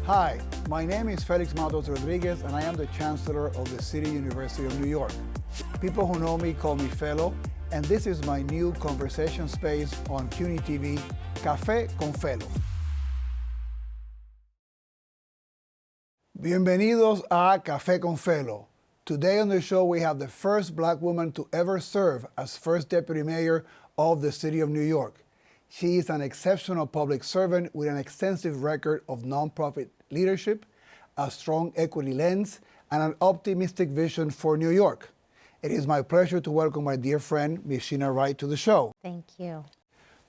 Hi, my name is Felix Matos Rodriguez and I am the Chancellor of the City University of New York. People who know me call me Felo, and this is my new conversation space on CUNY TV, Café con Felo. Bienvenidos a Café con Felo. Today on the show we have the first Black woman to ever serve as first Deputy Mayor of the City of New York. She is an exceptional public servant with an extensive record of nonprofit leadership, a strong equity lens, and an optimistic vision for New York. It is my pleasure to welcome my dear friend, Ms. Sheena Wright, to the show. Thank you.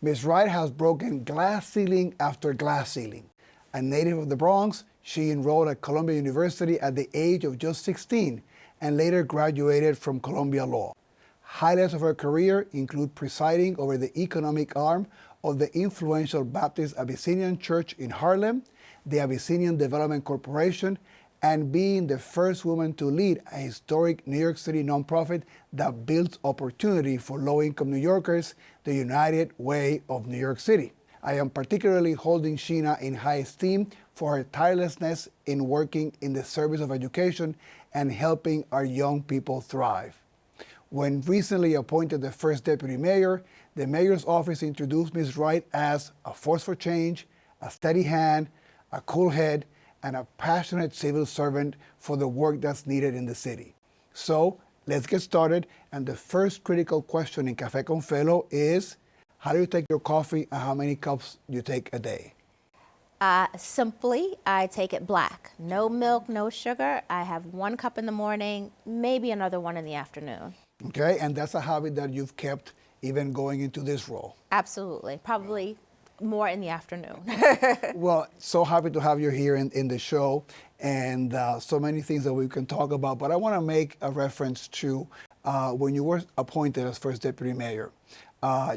Ms. Wright has broken glass ceiling after glass ceiling. A native of the Bronx, she enrolled at Columbia University at the age of just 16 and later graduated from Columbia Law. Highlights of her career include presiding over the economic arm of the influential Baptist Abyssinian Church in Harlem, the Abyssinian Development Corporation, and being the first woman to lead a historic New York City nonprofit that builds opportunity for low-income New Yorkers, the United Way of New York City. I am particularly holding Sheena in high esteem for her tirelessness in working in the service of education and helping our young people thrive. When recently appointed the first deputy mayor, the mayor's office introduced Ms. Wright as a force for change, a steady hand, a cool head, and a passionate civil servant for the work that's needed in the city. So let's get started. And the first critical question in Café con Felo is, how do you take your coffee and how many cups do you take a day? Simply, I take it black. No milk, no sugar. I have 1 cup in the morning, maybe another one in the afternoon. Okay, and that's a habit that you've kept even going into this role. Absolutely. Probably more in the afternoon. Well, so happy to have you here in the show, and so many things that we can talk about. But I want to make a reference to when you were appointed as first deputy mayor.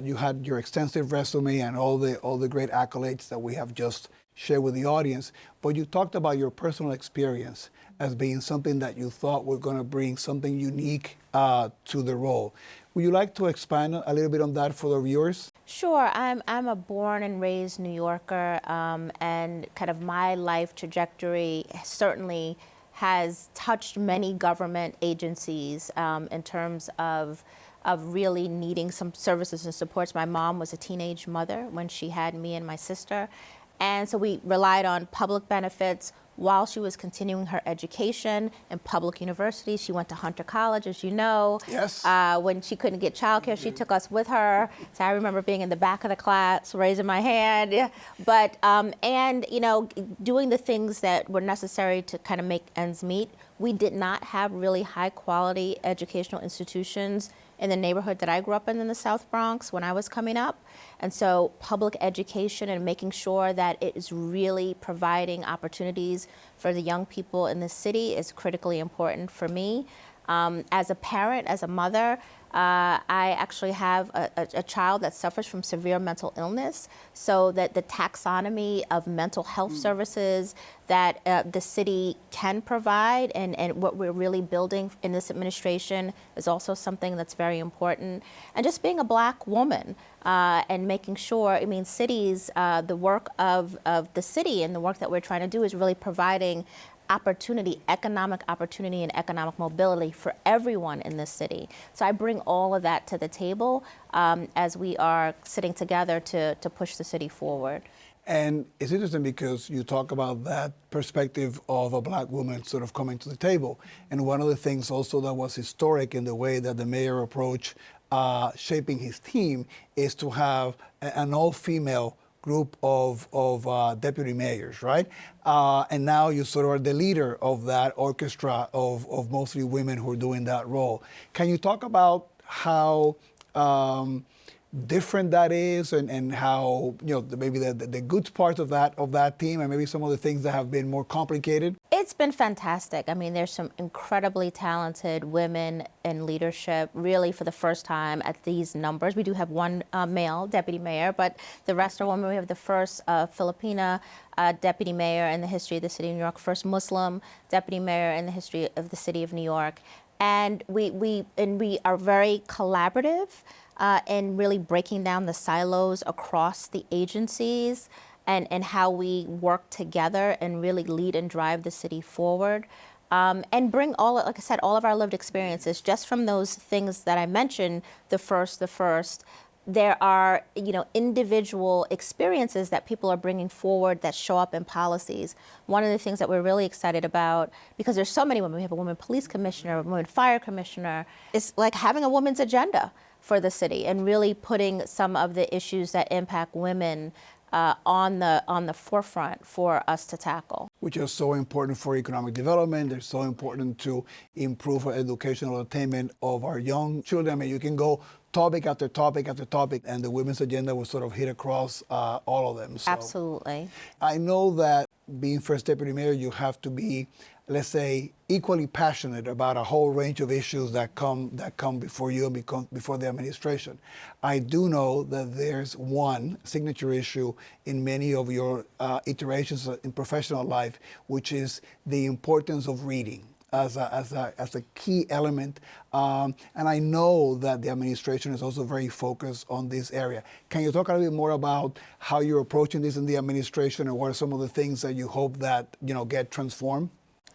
You had your extensive resume and all the great accolades that we have just shared with the audience. But you talked about your personal experience as being something that you thought were going to bring something unique to the role. Would you like to expand a little bit on that for the viewers? Sure. I'm a born and raised New Yorker, and kind of my life trajectory certainly has touched many government agencies in terms of really needing some services and supports. My mom was a teenage mother when she had me and my sister, and so we relied on public benefits while she was continuing her education in public universities. She went to Hunter College, as you know. Yes. When she couldn't get childcare, she took us with her. So I remember being in the back of the class, raising my hand. Yeah. But, and, you know, doing the things that were necessary to kind of make ends meet. We did not have really high quality educational institutions in the neighborhood that I grew up in the South Bronx when I was coming up. And so public education and making sure that it is really providing opportunities for the young people in the city is critically important for me. As a parent, as a mother, I actually have a child that suffers from severe mental illness, so that the taxonomy of mental health services that the city can provide and what we're really building in this administration is also something that's very important. And just being a Black woman and making sure, I mean, cities, the work of the city and the work that we're trying to do is really providing opportunity, economic opportunity and economic mobility for everyone in this city. So I bring all of that to the table as we are sitting together to push the city forward. And it's interesting because you talk about that perspective of a Black woman sort of coming to the table. And one of the things also that was historic in the way that the mayor approached shaping his team is to have an all-female group of deputy mayors, right? And now you sort of are the leader of that orchestra of mostly women who are doing that role. Can you talk about how different that is and how, you know, maybe the good parts of that team and maybe some of the things that have been more complicated? It's been fantastic. I mean, there's some incredibly talented women in leadership, really for the first time at these numbers. We do have one male deputy mayor, but the rest are women. We have the first Filipina deputy mayor in the history of the city of New York, first Muslim deputy mayor in the history of the city of New York. And we are very collaborative in really breaking down the silos across the agencies and how we work together and really lead and drive the city forward. And bring like I said, all of our lived experiences, just from those things that I mentioned, the first, there are, individual experiences that people are bringing forward that show up in policies. One of the things that we're really excited about, because there's so many women, we have a woman police commissioner, a woman fire commissioner, is like having a women's agenda for the city and really putting some of the issues that impact women on the forefront for us to tackle. Which is so important for economic development. They're so important to improve our educational attainment of our young children. I mean, you can go topic after topic after topic, and the women's agenda will sort of hit across all of them. So Absolutely. I know that being first deputy mayor, you have to be, let's say, equally passionate about a whole range of issues that come before you and before the administration. I do know that there's one signature issue in many of your iterations in professional life, which is the importance of reading as a key element. And I know that the administration is also very focused on this area. Can you talk a little bit more about how you're approaching this in the administration, and what are some of the things that you hope that get transformed?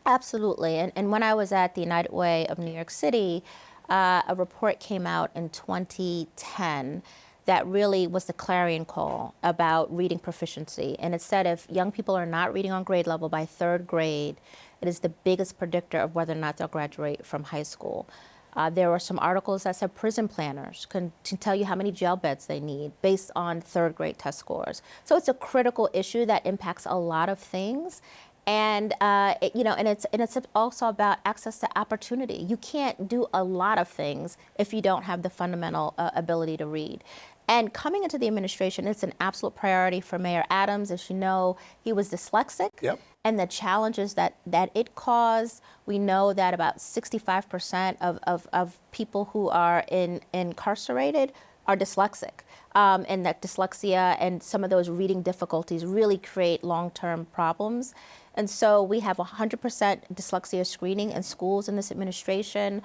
Absolutely. And when I was at the United Way of New York City, a report came out in 2010 that really was the clarion call about reading proficiency. And it said if young people are not reading on grade level by third grade, it is the biggest predictor of whether or not they'll graduate from high school. There were some articles that said prison planners can tell you how many jail beds they need based on third grade test scores. So it's a critical issue that impacts a lot of things. And it's also about access to opportunity. You can't do a lot of things if you don't have the fundamental ability to read. And coming into the administration, it's an absolute priority for Mayor Adams. As you know, he was dyslexic. Yep. And the challenges that it caused, we know that about 65% of people who are incarcerated are dyslexic. And that dyslexia and some of those reading difficulties really create long-term problems. And so we have 100% dyslexia screening in schools in this administration.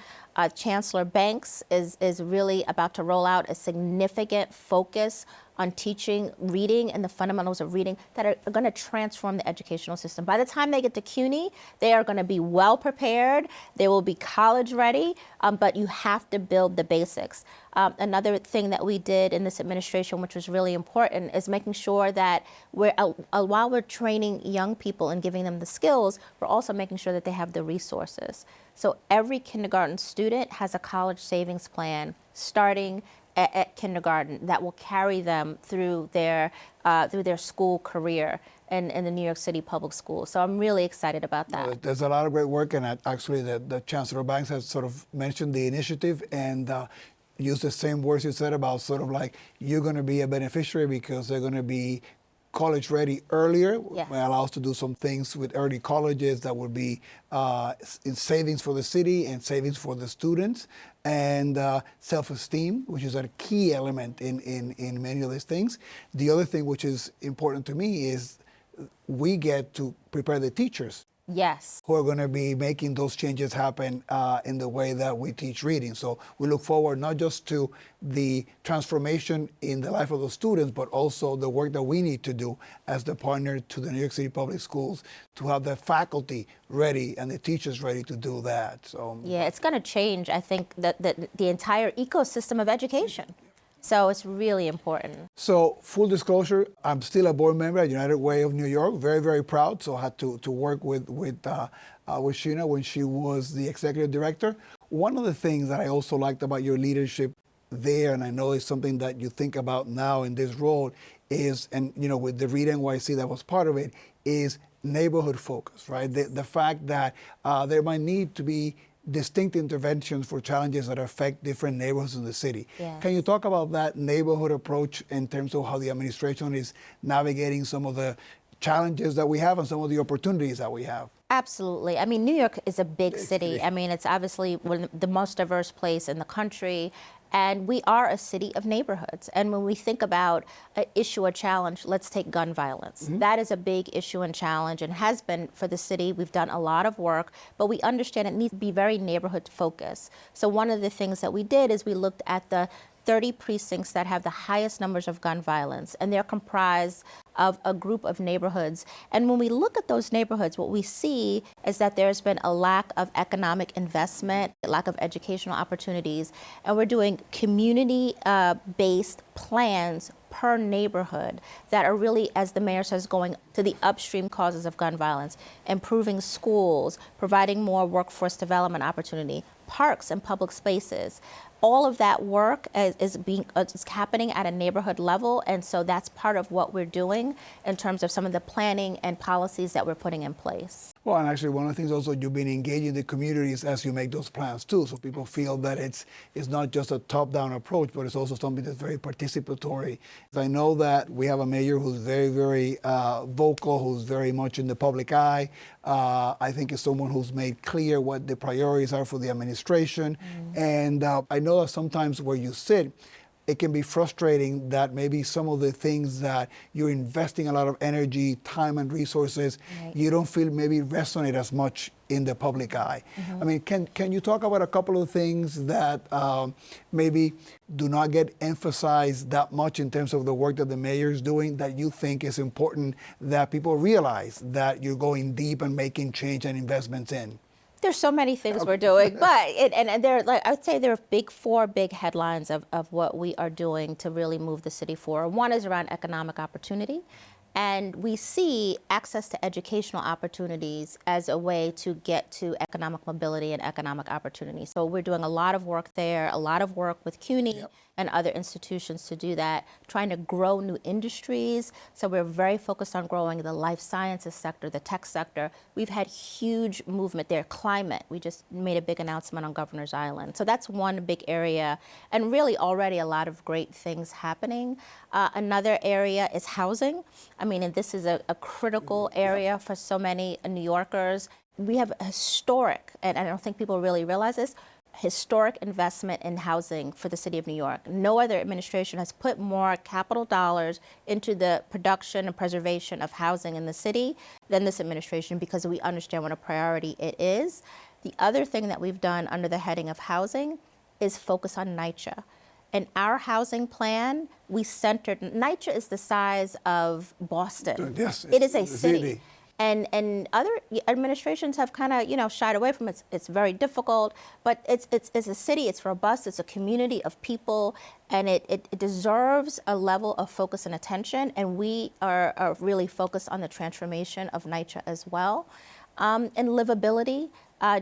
Chancellor Banks is really about to roll out a significant focus on teaching reading and the fundamentals of reading that are going to transform the educational system. By the time they get to CUNY, they are going to be well prepared. They will be college ready, but you have to build the basics. Another thing that we did in this administration, which was really important, is making sure that while we're training young people and giving them the skills, we're also making sure that they have the resources. So every kindergarten student has a college savings plan starting at kindergarten that will carry them through their school career in the New York City public schools. So I'm really excited about that. There's a lot of great work, and actually the Chancellor Banks has sort of mentioned the initiative and used the same words you said about sort of like you're going to be a beneficiary because they're going to be college ready earlier. Yeah. Will allow us to do some things with early colleges that would be savings for the city and savings for the students, and self-esteem, which is a key element in many of these things. The other thing which is important to me is we get to prepare the teachers. Yes. Who are going to be making those changes happen in the way that we teach reading. So we look forward not just to the transformation in the life of the students, but also the work that we need to do as the partner to the New York City Public Schools to have the faculty ready and the teachers ready to do that. So yeah, it's going to change, I think, the entire ecosystem of education. So it's really important. So full disclosure, I'm still a board member at United Way of New York. Very, very proud. So I had to work with Sheena when she was the executive director. One of the things that I also liked about your leadership there, and I know it's something that you think about now in this role, is, and with the Read NYC that was part of it, is neighborhood focus, right? The fact that there might need to be distinct interventions for challenges that affect different neighborhoods in the city. Yes. Can you talk about that neighborhood approach in terms of how the administration is navigating some of the challenges that we have and some of the opportunities that we have? Absolutely. I mean, New York is a big city. I mean, it's obviously the most diverse place in the country. And we are a city of neighborhoods. And when we think about an issue or challenge, let's take gun violence. Mm-hmm. That is a big issue and challenge and has been for the city. We've done a lot of work, but we understand it needs to be very neighborhood focused. So one of the things that we did is we looked at the 30 precincts that have the highest numbers of gun violence, and they're comprised of a group of neighborhoods. And when we look at those neighborhoods, what we see is that there's been a lack of economic investment, a lack of educational opportunities, and we're doing community-based plans per neighborhood that are really, as the mayor says, going to the upstream causes of gun violence, improving schools, providing more workforce development opportunity, parks and public spaces. All of that work is happening at a neighborhood level, and so that's part of what we're doing in terms of some of the planning and policies that we're putting in place. Well, and actually, one of the things also, you've been engaging the communities as you make those plans too, so people feel that it's not just a top-down approach, but it's also something that's very participatory. I know that we have a mayor who's very, very vocal, who's very much in the public eye. I think is someone who's made clear what the priorities are for the administration. And I know that sometimes where you sit, it can be frustrating that maybe some of the things that you're investing a lot of energy, time, and resources, you don't feel maybe resonate as much in the public eye. I mean, can you talk about a couple of things that maybe do not get emphasized that much in terms of the work that the mayor is doing that you think is important that people realize that you're going deep and making change and investments in? There's so many things we're doing, but and there, like I would say, there are four big headlines of what we are doing to really move the city forward. One is around economic opportunity, and we see access to educational opportunities as a way to get to economic mobility and economic opportunity. So we're doing a lot of work there, a lot of work with CUNY and other institutions to do that, trying to grow new industries. So we're very focused on growing the life sciences sector, the tech sector. We've had huge movement there. Climate, we just made a big announcement on Governor's Island. So that's one big area, and really already a lot of great things happening. Another area is housing. I mean, and this is a critical area for so many New Yorkers. We have a historic, and I don't think people really realize this, historic investment in housing for the city of New York. No other administration has put more capital dollars into the production and preservation of housing in the city than this administration, because we understand what a priority it is. The other thing that we've done under the heading of housing is focus on NYCHA. In our housing plan, we centered, NYCHA is the size of Boston. Yes, it is a city. And other administrations have kind of, shied away from it. It's very difficult, but it's a city, it's robust, it's a community of people, and it deserves a level of focus and attention, and we are really focused on the transformation of NYCHA as well. And livability,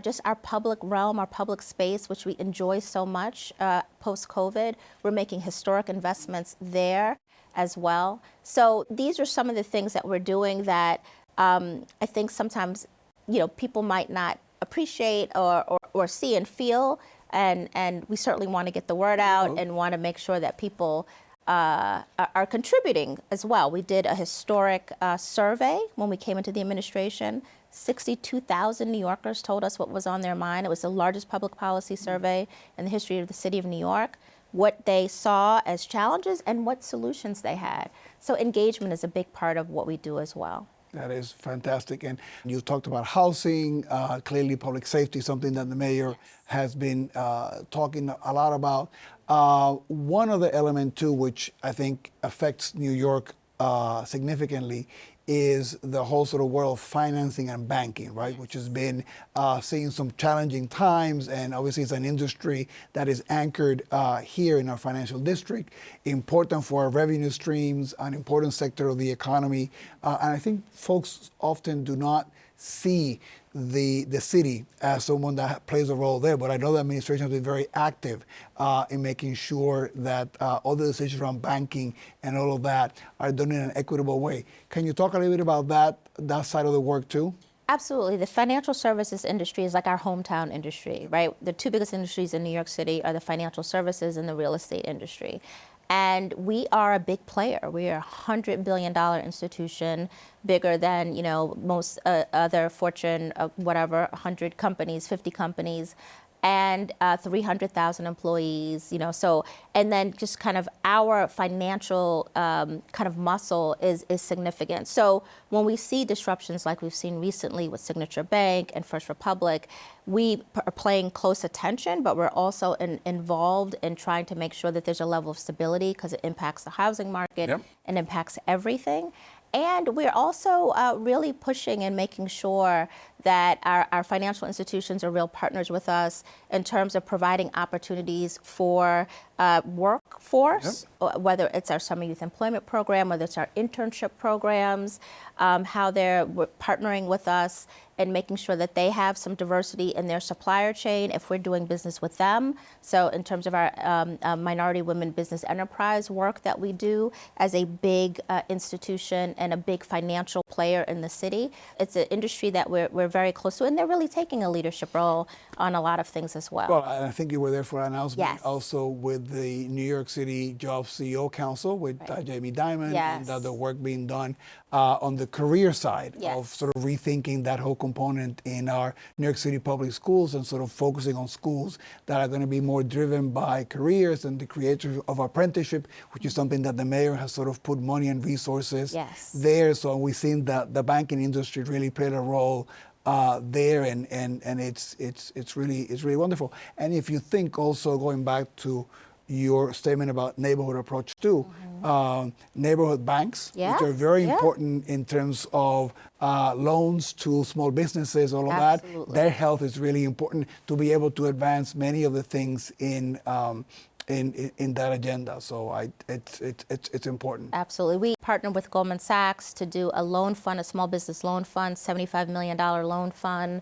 just our public realm, our public space, which we enjoy so much post-COVID, we're making historic investments there as well. So these are some of the things that we're doing that I think sometimes, people might not appreciate or see and feel, and we certainly want to get the word out and want to make sure that people are contributing as well. We did a historic survey when we came into the administration. 62,000 New Yorkers told us what was on their mind. It was the largest public policy survey in the history of the city of New York, what they saw as challenges and what solutions they had. So engagement is a big part of what we do as well. That is fantastic. And you talked about housing, clearly public safety, something that the mayor has been talking a lot about. One other element, too, which I think affects New York significantly is the whole sort of world of financing and banking, right, which has been seeing some challenging times, and obviously it's an industry that is anchored here in our financial district, important for our revenue streams, an important sector of the economy, and I think folks often do not see the city as someone that plays a role there, but I know the administration has been very active in making sure that all the decisions around banking and all of that are done in an equitable way. Can you talk a little bit about that side of the work too? Absolutely. The financial services industry is like our hometown industry, right? The two biggest industries in New York City are the financial services and the real estate industry. And we are a big player. We are a $100 billion institution, bigger than most other Fortune, 100 companies, 50 companies, and 300,000 employees. So, and then just kind of our financial kind of muscle is significant. So when we see disruptions like we've seen recently with Signature Bank and First Republic, we are paying close attention, but we're also involved in trying to make sure that there's a level of stability, because it impacts the housing market and impacts everything. And we're also really pushing and making sure that our financial institutions are real partners with us in terms of providing opportunities for workforce, whether it's our summer youth employment program, whether it's our internship programs, how they're partnering with us and making sure that they have some diversity in their supplier chain if we're doing business with them. So in terms of our minority women business enterprise work that we do as a big institution and a big financial player in the city, it's an industry that we're very close to, and they're really taking a leadership role on a lot of things as well. Well, I think you were there for an announcement Yes. also with the New York City Jobs CEO Council with Jamie Dimon Yes. and the work being done on the career side Yes. of sort of rethinking that whole component in our New York City public schools and sort of focusing on schools that are going to be more driven by careers and the creation of apprenticeship, which is something that the mayor has sort of put money and resources Yes. there. So we've seen that the banking industry really played a role there, and it's really wonderful. And if you think also going back to your statement about neighborhood approach too, neighborhood banks, which are very important in terms of loans to small businesses, all of that. Their health is really important to be able to advance many of the things in that agenda. So it's important. Absolutely. We partnered with Goldman Sachs to do a loan fund, a small business loan fund, $75 million loan fund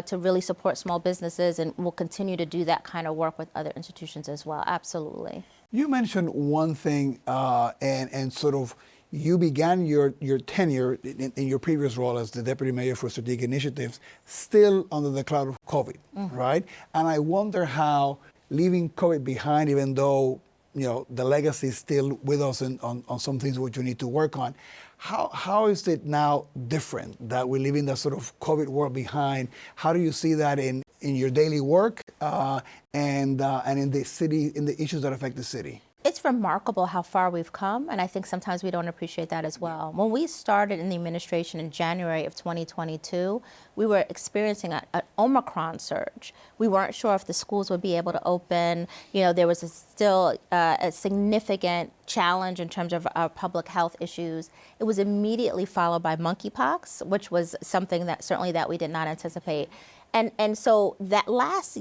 to really support small businesses, and we'll continue to do that kind of work with other institutions as well. Absolutely. You mentioned one thing, and sort of you began your tenure in your previous role as the Deputy Mayor for Strategic Initiatives still under the cloud of COVID, right? And I wonder how leaving COVID behind, even though the legacy is still with us on some things which we need to work on, how is it now different that we're leaving that sort of COVID world behind? How do you see that in your daily work and in the city, in the issues that affect the city? It's remarkable how far we've come, and I think sometimes we don't appreciate that as well. When we started in the administration in January of 2022, we were experiencing an Omicron surge. We weren't sure if the schools would be able to open. There was still a significant challenge in terms of our public health issues. It was immediately followed by monkeypox, which was something that certainly that we did not anticipate. And so that last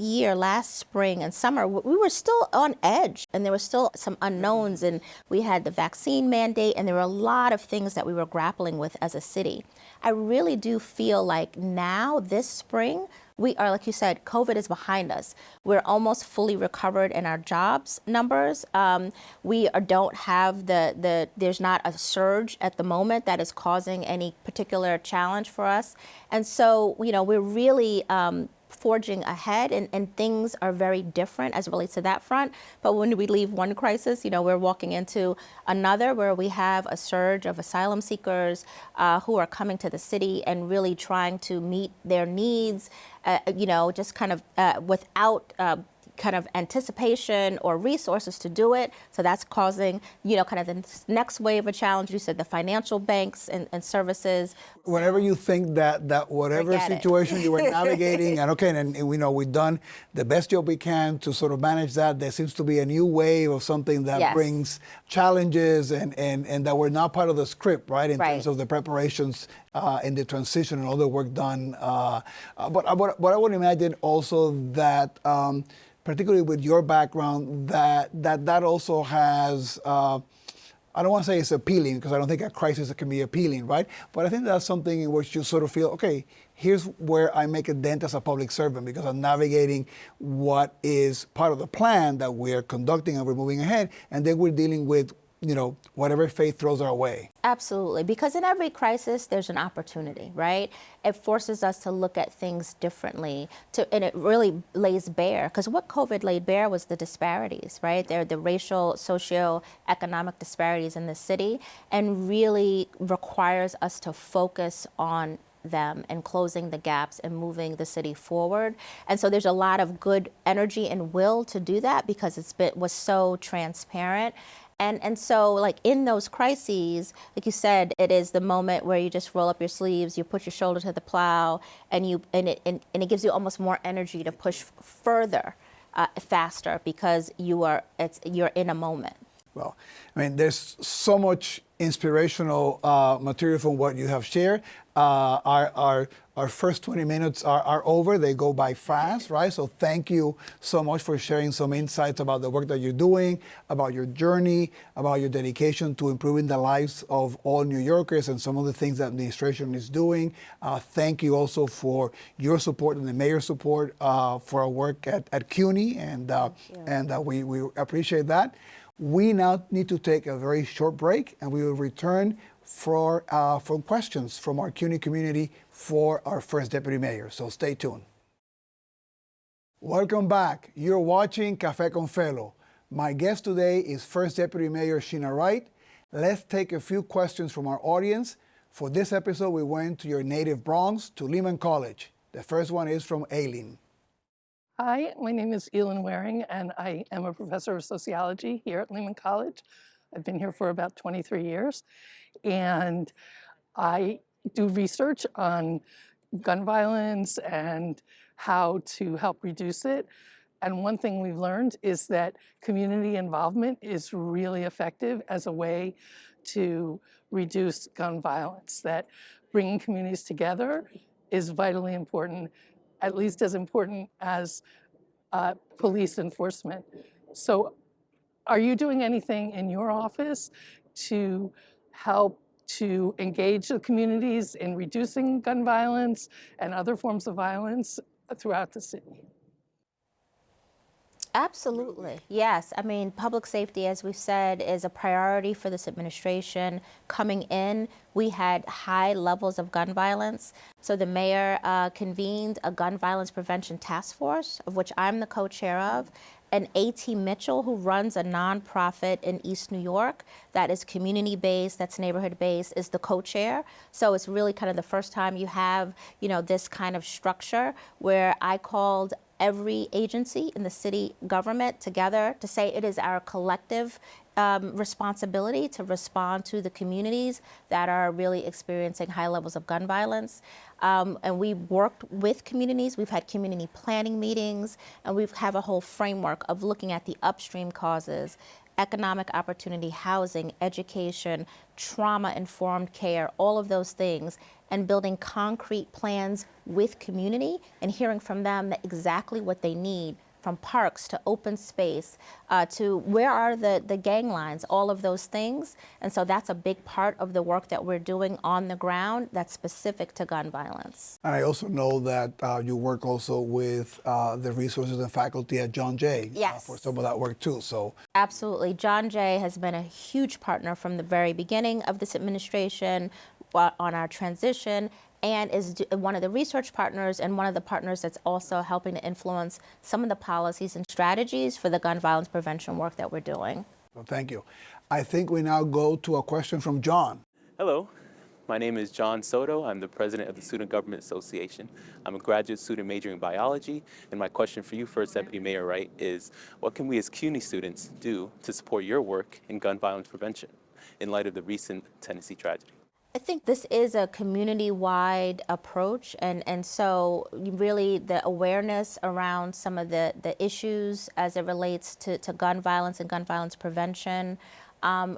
spring and summer, we were still on edge, and there were still some unknowns, and we had the vaccine mandate, and there were a lot of things that we were grappling with as a city. I really do feel like now, this spring, we are, like you said, COVID is behind us. We're almost fully recovered in our jobs numbers. We don't have there's not a surge at the moment that is causing any particular challenge for us. And so, we're really forging ahead, and things are very different as it relates to that front. But when we leave one crisis, we're walking into another where we have a surge of asylum seekers who are coming to the city and really trying to meet their needs, just kind of without kind of anticipation or resources to do it. So that's causing, kind of the next wave of challenge. You said the financial banks and services. Whenever you think that whatever situation you were navigating, and we know we've done the best job we can to sort of manage that, there seems to be a new wave of something that brings challenges and that we're not part of the script, right? In terms of the preparations in the transition and all the work done. But I would imagine also that particularly with your background, that also has, I don't want to say it's appealing, because I don't think a crisis can be appealing, right? But I think that's something in which you sort of feel, okay, here's where I make a dent as a public servant, because I'm navigating what is part of the plan that we're conducting and we're moving ahead, and then we're dealing with whatever fate throws our way. Absolutely, because in every crisis, there's an opportunity, right? It forces us to look at things differently, and it really lays bare, because what COVID laid bare was the disparities, right? The racial, socio-economic disparities in the city, and really requires us to focus on them and closing the gaps and moving the city forward. And so there's a lot of good energy and will to do that, because was so transparent. And so, like, in those crises, like you said, it is the moment where you just roll up your sleeves, you put your shoulder to the plow, and it gives you almost more energy to push further, faster, because you're in a moment. Well, I mean, there's so much inspirational material from what you have shared. Our first 20 minutes are over. They go by fast, right? So thank you so much for sharing some insights about the work that you're doing, about your journey, about your dedication to improving the lives of all New Yorkers and some of the things that the administration is doing. Thank you also for your support and the mayor's support for our work at CUNY, and we appreciate that. We now need to take a very short break, and we will return for questions from our CUNY community for our first deputy mayor. So stay tuned. Welcome back. You're watching Café con Felo. My guest today is First Deputy Mayor Sheena Wright. Let's take a few questions from our audience. For this episode, we went to your native Bronx, to Lehman College. The first one is from Aileen. Hi, my name is Elin Waring, and I am a professor of sociology here at Lehman College. I've been here for about 23 years, and I do research on gun violence and how to help reduce it. And one thing we've learned is that community involvement is really effective as a way to reduce gun violence, that bringing communities together is vitally important, at least as important as police enforcement. So are you doing anything in your office to help to engage the communities in reducing gun violence and other forms of violence throughout the city? Absolutely, yes. I mean, public safety, as we've said, is a priority for this administration. Coming in, we had high levels of gun violence. So the mayor convened a gun violence prevention task force, of which I'm the co-chair of, and A.T. Mitchell, who runs a nonprofit in East New York that is community-based, that's neighborhood-based, is the co-chair. So it's really kind of the first time you have, this kind of structure where I called every agency in the city government together to say it is our collective responsibility to respond to the communities that are really experiencing high levels of gun violence. And we worked with communities. We've had community planning meetings, and we have a whole framework of looking at the upstream causes: economic opportunity, housing, education, trauma-informed care, all of those things, and building concrete plans with community and hearing from them exactly what they need, from parks to open space to where are the gang lines, all of those things. And so that's a big part of the work that we're doing on the ground that's specific to gun violence. And I also know that you work also with the resources and faculty at John Jay. Yes. For some of that work too. So Absolutely. John Jay has been a huge partner from the very beginning of this administration on our transition, and is one of the research partners and one of the partners that's also helping to influence some of the policies and strategies for the gun violence prevention work that we're doing. well, thank you. I think we now go to a question from John. Hello, my name is John Soto. I'm the president of the Student Government Association. I'm a graduate student majoring in biology, and my question for you, First Deputy Mayor Wright, is what can we as CUNY students do to support your work in gun violence prevention in light of the recent Tennessee tragedy? I think this is a community-wide approach, and so really the awareness around some of the issues as it relates to gun violence and gun violence prevention.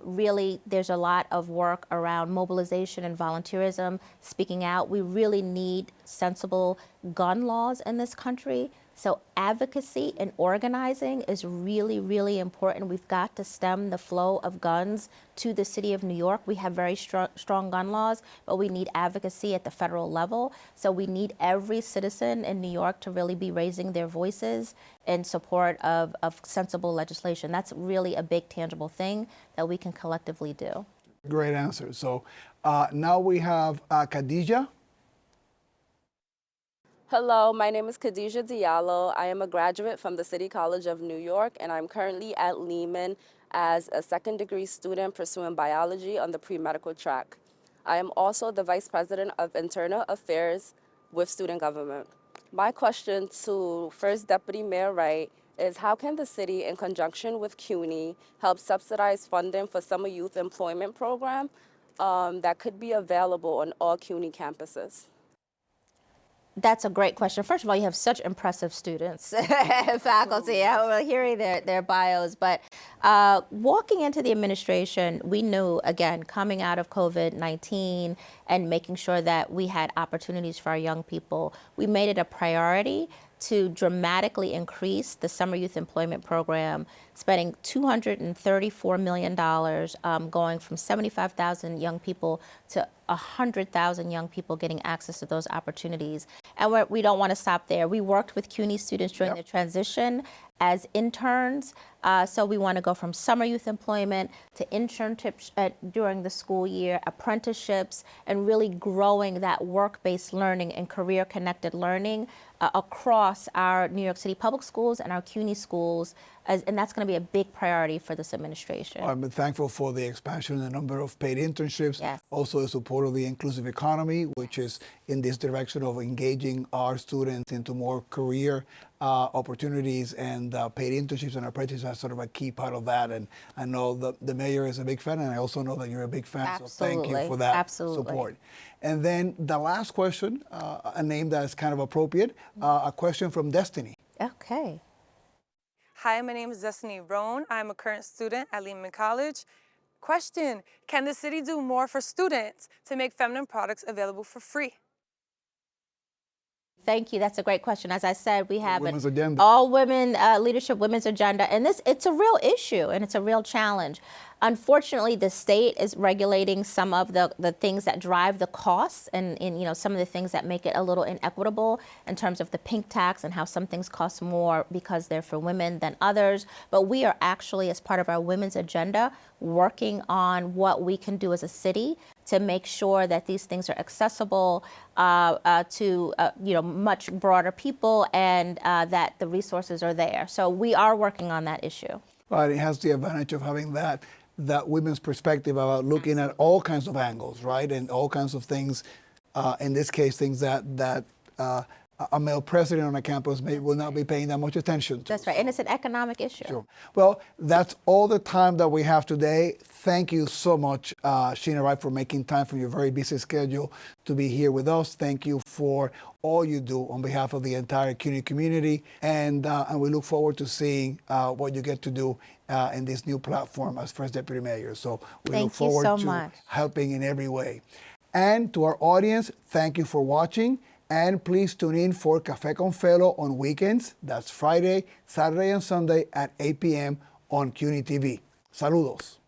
Really, there's a lot of work around mobilization and volunteerism, speaking out. We really need sensible gun laws in this country. So advocacy and organizing is really, really important. We've got to stem the flow of guns to the city of New York. We have very strong gun laws, but we need advocacy at the federal level. So we need every citizen in New York to really be raising their voices in support of sensible legislation. That's really a big, tangible thing that we can collectively do. Great answer. So now we have Khadija. Hello, my name is Khadija Diallo. I am a graduate from the City College of New York, and I'm currently at Lehman as a second-degree student pursuing biology on the pre-medical track. I am also the Vice President of Internal Affairs with Student Government. My question to First Deputy Mayor Wright is how can the city, in conjunction with CUNY, help subsidize funding for summer youth employment program that could be available on all CUNY campuses? That's a great question. First of all, you have such impressive students and faculty. I was hearing their bios, but Walking into the administration, we knew, again, coming out of COVID-19 and making sure that we had opportunities for our young people, we made it a priority to dramatically increase the Summer Youth Employment Program, spending $234 million, going from 75,000 young people to 100,000 young people getting access to those opportunities. And we don't want to stop there. We worked with CUNY students during the transition as interns. So we want to go from summer youth employment to internships during the school year, apprenticeships, and really growing that work-based learning and career-connected learning across our New York City public schools and our CUNY schools. And that's going to be a big priority for this administration. I'm thankful for the expansion in the number of paid internships, also the support of the inclusive economy, which is in this direction of engaging our students into more career opportunities, and paid internships and apprentices are sort of a key part of that. And I know the mayor is a big fan, and I also know that you're a big fan, so thank you for that support. And then the last question, a name that's kind of appropriate, a question from Destiny. Okay. Hi, my name is Destiny Roan. I'm a current student at Lehman College. Question, can the city do more for students to make feminine products available for free? Thank you. That's a great question. As I said, we have an all-women leadership women's agenda, and it's a real issue and it's a real challenge. Unfortunately, the state is regulating some of the things that drive the costs, and some of the things that make it a little inequitable in terms of the pink tax and how some things cost more because they're for women than others. But we are actually, as part of our women's agenda, working on what we can do as a city to make sure that these things are accessible to much broader people, and that the resources are there. So we are working on that issue. Right, it has the advantage of having that women's perspective about looking at all kinds of angles, right, and all kinds of things. In this case, things that a male president on a campus will not be paying that much attention to. That's right, and it's an economic issue. Sure. Well, that's all the time that we have today. Thank you so much, Sheena Wright, for making time from your very busy schedule to be here with us. Thank you for all you do on behalf of the entire CUNY community, and we look forward to seeing what you get to do in this new platform as First Deputy Mayor. So we look forward to helping in every way. And to our audience, thank you for watching. And please tune in for Café con Felo on weekends. That's Friday, Saturday, and Sunday at 8 p.m. on CUNY TV. Saludos.